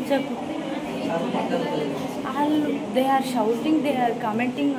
చెప్పు. వాళ్ళు they are shouting, they are commenting.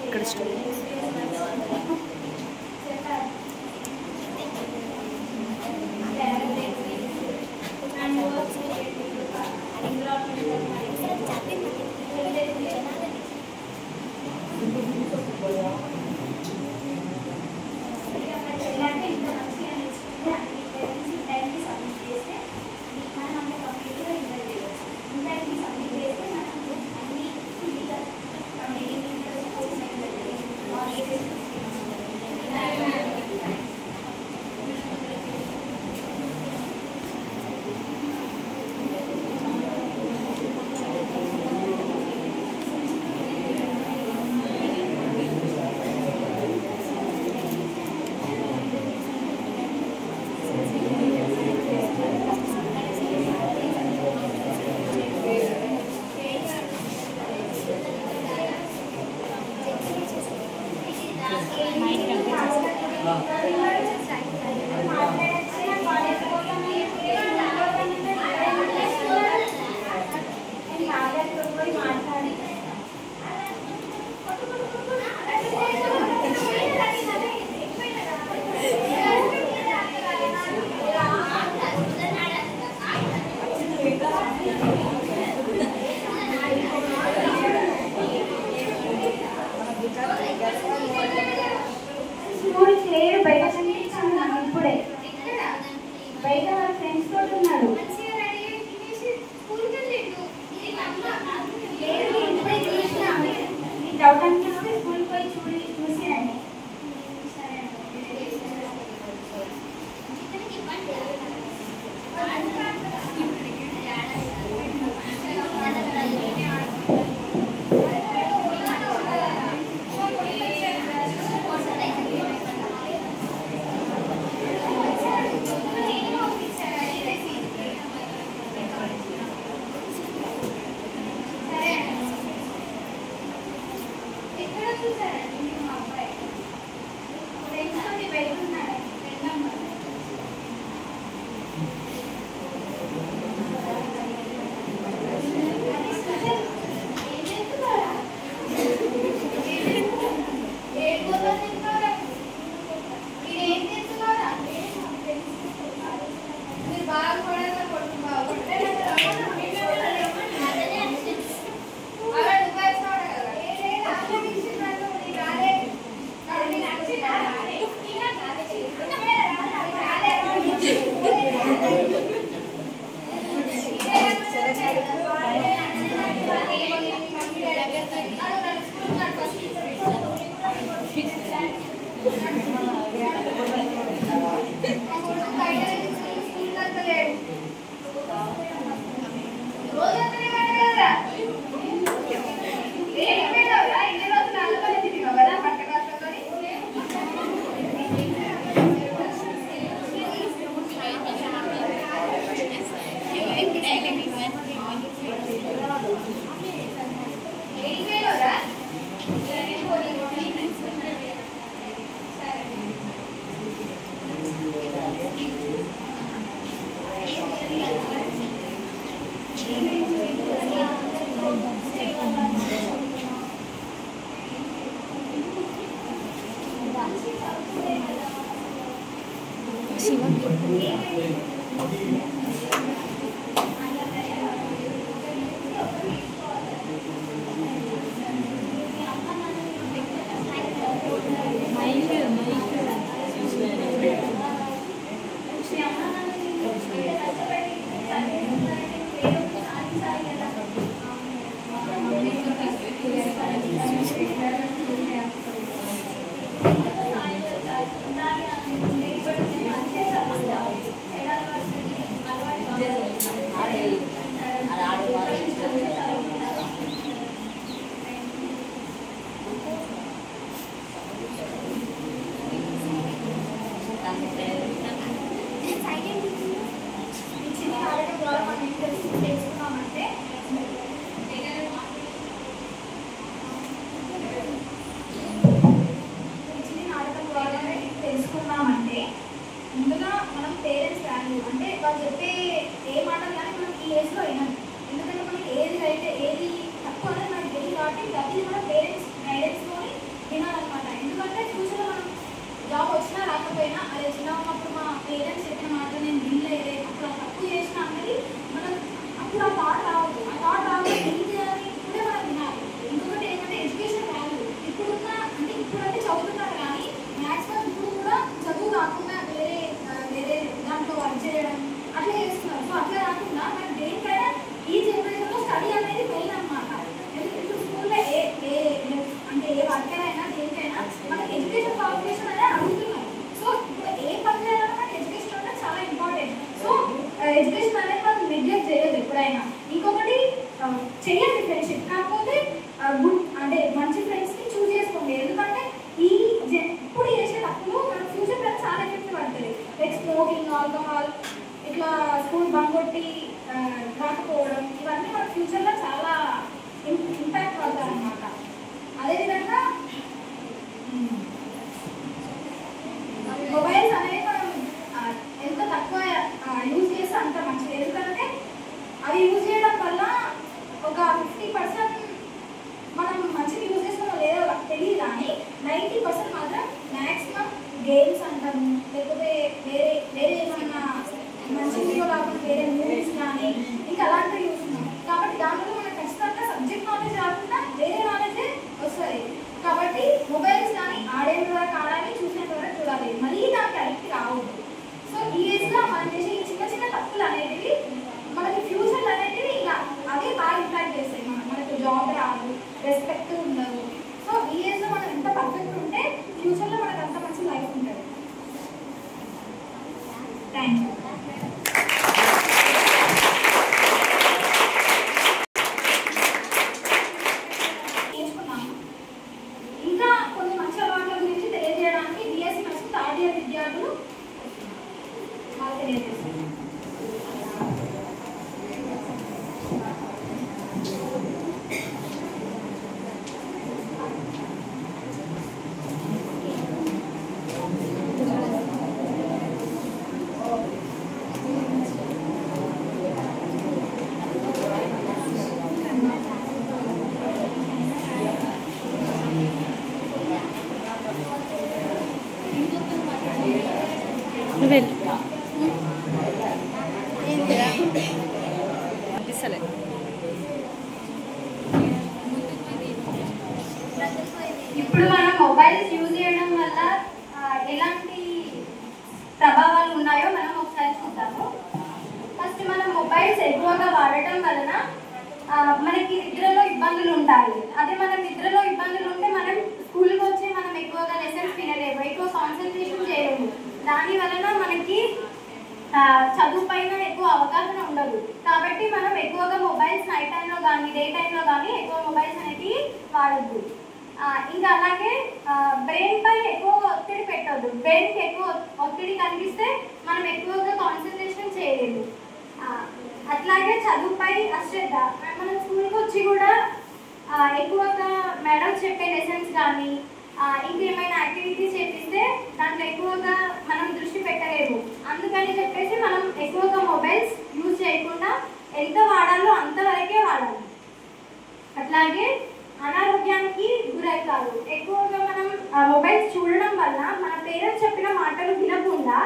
ఇక్కడ తెలుసుకున్నామంటే ముందుగా మనం పేరెంట్స్ వాల్యూ అంటే వాళ్ళు చెప్పే ఏ మాటలు కానీ మనం ఈ ఏజ్లో వినాలి. ఎందుకంటే మనకి ఏది అయితే ఏది తక్కువ అనేది మనకి తెలియదు కాబట్టి ప్రతిదీ మన పేరెంట్స్ గైడెన్స్లోని వినాలన్నమాట. ఎందుకంటే ఫ్యూచర్లో మనం జాబ్ వచ్చినా రాకపోయినా అదే చిన్న ఉన్నప్పుడు మా పేరెంట్స్ చెప్పిన మాట నేను వినలేదే అప్పుడు తక్కువ చేసిన అన్నది మనం అప్పుడు ఆ థాట్ రావద్దు. ఆ థాట్ రావాలి ఏం చేయాలి ఇప్పుడే మనం వినాలి. ఇంకొకటి ఏంటంటే ఎడ్యుకేషన్ వాల్యూ ఇప్పుడున్న అంటే ఇప్పుడంటే చదువుతున్నారు కానీ మ్యాక్సిమం ఇప్పుడు కూడా చదువు కాకుండా వేరే వేరే దాంట్లో వర్క్ చేయడం అట్లా చేస్తున్నారు. సో అట్లా కాకుండా మనం దేనికైనా ఈ జనరేషన్లో స్టడీ అనేది మెయిన్ అన్నమాట. ఇప్పుడు స్కూల్లో అంటే ఏ వర్కర్ అయినా దేనికైనా మనకి ఎడ్యుకేషన్ క్వాలిఫికేషన్ అనేది అడుగుతున్నారు. సో ఇప్పుడు ఏ పని చేయాలన్నా మనకి ఎడ్యుకేషన్ అనేది చాలా ఇంపార్టెంట్. సో ఎడ్యుకేషన్ అనేది మనం నెగ్లెక్ట్ చేయదు ఎప్పుడైనా. ఇంకొకటి చెయ్యండి ఫ్రెండ్షిప్, కాకపోతే గుడ్ అంటే మంచి ఫ్రెండ్స్ని చూస్ చేసుకోండి. ఎందుకంటే ఈ ఇప్పుడు చేసే తప్పులు మన ఫ్యూచర్ మీద చాలా ఎఫెక్ట్ పడుతుంది. లైక్ స్మోకింగ్, ఆల్కహాల్, ఇట్లా స్కూల్ బంక్ కొట్టి రాకపోవడం ఇవన్నీ మన ఫ్యూచర్లో చాలా ఇంపాక్ట్ పడతాయి అన్నమాట. అదేవిధంగా మొబైల్స్ అనేవి మనం ఎంత తక్కువ యూజ్ చేస్తే అంత మంచిది. ఎందుకంటే అవి యూజ్ చేయడం వల్ల ఒక 50% మనం మంచిగా యూజ్ చేస్తామో లేదో తెలియదు కానీ 90% మాత్రం మ్యాక్సిమం గేమ్స్ అంటాము, లేకపోతే వేరే వేరే ఏమన్నా మంచి వీడియో కాకుండా వేరే మూవీస్ కానీ ఇంకా అలాంటివి చూస్తున్నాం. కాబట్టి దాంట్లో మనకు ఖచ్చితంగా సబ్జెక్ట్ నాలెడ్జ్ కాకుండా వేరే నాలెడ్జే వస్తుంది. కాబట్టి మొబైల్స్ కానీ ఆడేంత వరకు ఆడాలి, చూసేంత వరకు చూడాలి, మళ్ళీ దానికి అడిక్ట్ కావద్దు. సో ఈ ఏజ్లో మనం చేసే ఈ చిన్న చిన్న తప్పులు అనేటివి మనకి ఫ్యూచర్ అనేటివి ఇంకా అదే బాగా ఇంపాక్ట్ చేస్తాయి. మనకు జాబ్ రాదు, రెస్పెక్ట్ ఉండదు. సో ఈ ఏజ్లో మనం ఎంత పర్ఫెక్ట్ ఉంటే ఫ్యూచర్లో మనకు అంత మంచి లైఫ్ ఉంటుంది. Thank you. ఇంకా కొన్ని మంచి అలవాట్ల గురించి తెలియజేయడానికి బిఎస్సి నర్సింగ్ థర్డ్ ఇయర్ విద్యార్థులు వాళ్ళు తెలియజేస్తారు. ఇప్పుడు మనం మొబైల్స్ యూజ్ చేయడం వల్ల ఎలాంటి ప్రభావాలు ఉన్నాయో మనం ఒకసారి చూద్దాము. ఫస్ట్ మనం మొబైల్స్ ఎక్కువగా వాడటం వలన మనకి నిద్రలో ఇబ్బందులు ఉంటాయి. అదే మనం నిద్రలో ఇబ్బందులు ఉంటే మనం స్కూల్కి వచ్చి మనం ఎక్కువగా లెసన్స్ వినలేము, ఎక్కువ కాన్సన్ట్రేషన్ చేయలేము. దాని వలన మనకి చదువు పైన ఎక్కువ అవగాహన ఉండదు. కాబట్టి మనం ఎక్కువగా మొబైల్స్ నైట్ టైంలో కానీ డే టైంలో కానీ ఎక్కువ మొబైల్స్ అనేవి వాడద్దు. ఇంకా అలాగే బ్రెయిన్ పై ఎక్కువ ఒత్తిడి పెట్టద్దు. బ్రెయిన్కి ఎక్కువ ఒత్తిడి కనిపిస్తే మనం ఎక్కువగా కాన్సన్ట్రేషన్ చేయలేము. అట్లాగే చదువుపై అశ్రద్ధ, మనం స్కూల్కి వచ్చి కూడా ఎక్కువగా మేడం చెప్పే లెసన్స్ కానీ ఇంకేమైనా యాక్టివిటీస్ చేపిస్తే దాంట్లో ఎక్కువగా మనం దృష్టి పెట్టలేము. అందుకని చెప్పేసి మనం ఎక్కువగా మొబైల్స్ యూజ్ చేయకుండా ఎంత వాడాలో అంతవరకే వాడాలి. అట్లాగే అనారోగ్యానికి గురవుతారు. ఎక్కువగా మనం మొబైల్స్ చూడడం వల్ల మన పేరెంట్స్ చెప్పిన మాటలు వినకుండా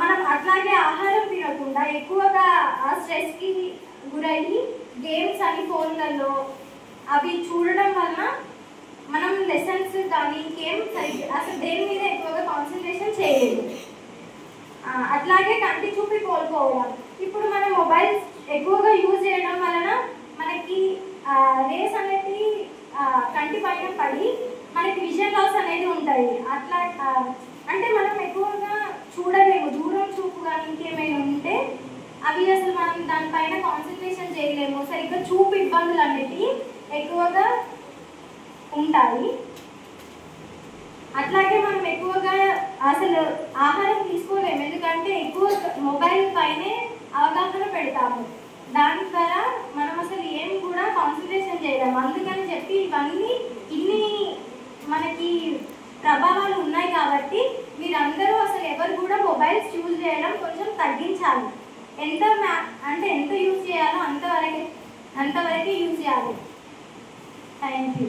మనం అట్లాగే ఆహారం తినకుండా ఎక్కువగా స్ట్రెస్కి గురయ్యి గేమ్స్ అని ఫోన్లలో అవి చూడడం వల్ల మనం లెసన్స్ కానీ ఇంకేం అసలు దేని మీద ఎక్కువగా కాన్సన్ట్రేషన్ చేయలేదు. అట్లాగే కంటి చూపి కోల్పోవడం. ఇప్పుడు మనం మొబైల్స్ ఎక్కువగా యూజ్ చేయడం వలన మనకి రేస్ అనేది కంటి పైన పడి మనకి విజన్ లాస్ అనేది ఉంటుంది. అట్లా అంటే మనం ఎక్కువగా చూడలేము, దూరం చూపు కానీ ఇంకేమైనా ఉంటే అవి అసలు మనం దానిపైన కాన్సన్ట్రేషన్ చేయలేము, సరిగ్గా చూపు ఇబ్బందులు అనేవి ఎక్కువగా ఉంటాయి. అట్లాగే మనం ఎక్కువగా అసలు ఆహారం తీసుకోలేము, ఎందుకంటే ఎక్కువ మొబైల్ పైనే అవగాహన పెడతాము. దాని ద్వారా మనం అసలు ఏం కూడా కాన్సన్ట్రేషన్ చేయలేము. అందుకని చెప్పి ఇన్ని మనకి ప్రభావాలు ఉన్నాయి కాబట్టి మీరందరూ అసలు ఎవరు కూడా మొబైల్స్ యూజ్ చేయడం కొంచెం తగ్గించాలి. ఎంత యూజ్ చేయాలో అంతవరకే యూజ్ చేయాలి. Thank you.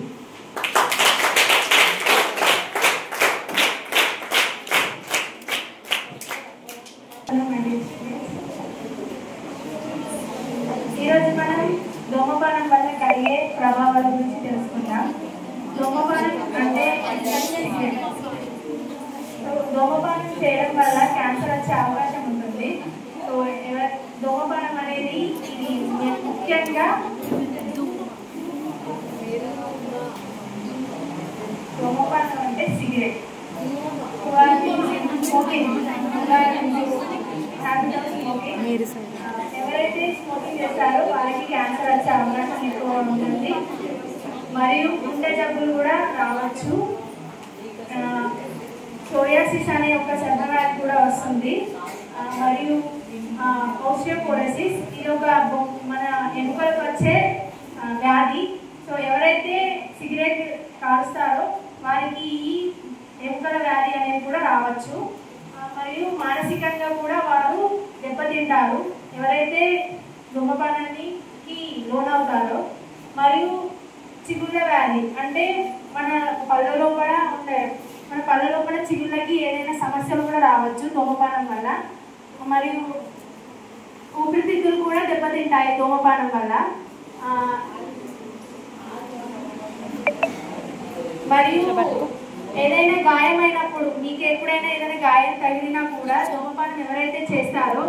ఈరోజు మనం ధూమపానం వల్ల కలిగే ప్రభావాల గురించి తెలుసుకుందాం. ధూమపానం అంటే ధూమపానం చేయడం వల్ల క్యాన్సర్ వచ్చే అవకాశం ఉంటుంది. సో ధూమపానం అనేది ఇది ముఖ్యంగా ధూమపానం అంటే సిగరెట్, ఎవరైతే స్మోకింగ్ చేస్తారో వారికి క్యాన్సర్ వచ్చే అవకాశం ఎక్కువ ఉంటుంది. మరియు గుండె జబ్బులు కూడా రావచ్చు. సోరియాసిస్ అనే ఒక చర్మవ్యాధి కూడా వస్తుంది. మరియు ఓస్టియోపోరోసిస్ ఇది ఒక మన ఎముకలకు వచ్చే వ్యాధి. సో ఎవరైతే సిగరెట్ కాలుస్తారో వారికి ఈ ఎముకల వ్యాధి అనేది కూడా రావచ్చు. మరియు మానసికంగా కూడా వారు దెబ్బతింటారు ఎవరైతే ధూమపానానికి లోనవుతారో. మరియు చిగుళ్ళ వ్యాధి అంటే మన పళ్ళ లోపల చిగుళ్ళకి ఏదైనా సమస్యలు కూడా రావచ్చు ధూమపానం వల్ల. మరియు ఊపిరితిత్తులు కూడా దెబ్బతింటాయి ధూమపానం వల్ల. మరియు ఏదైనా గాయమైనప్పుడు, మీకు ఎప్పుడైనా ఏదైనా గాయం తగిలినా కూడా ధూమపానం ఎవరైతే చేస్తారో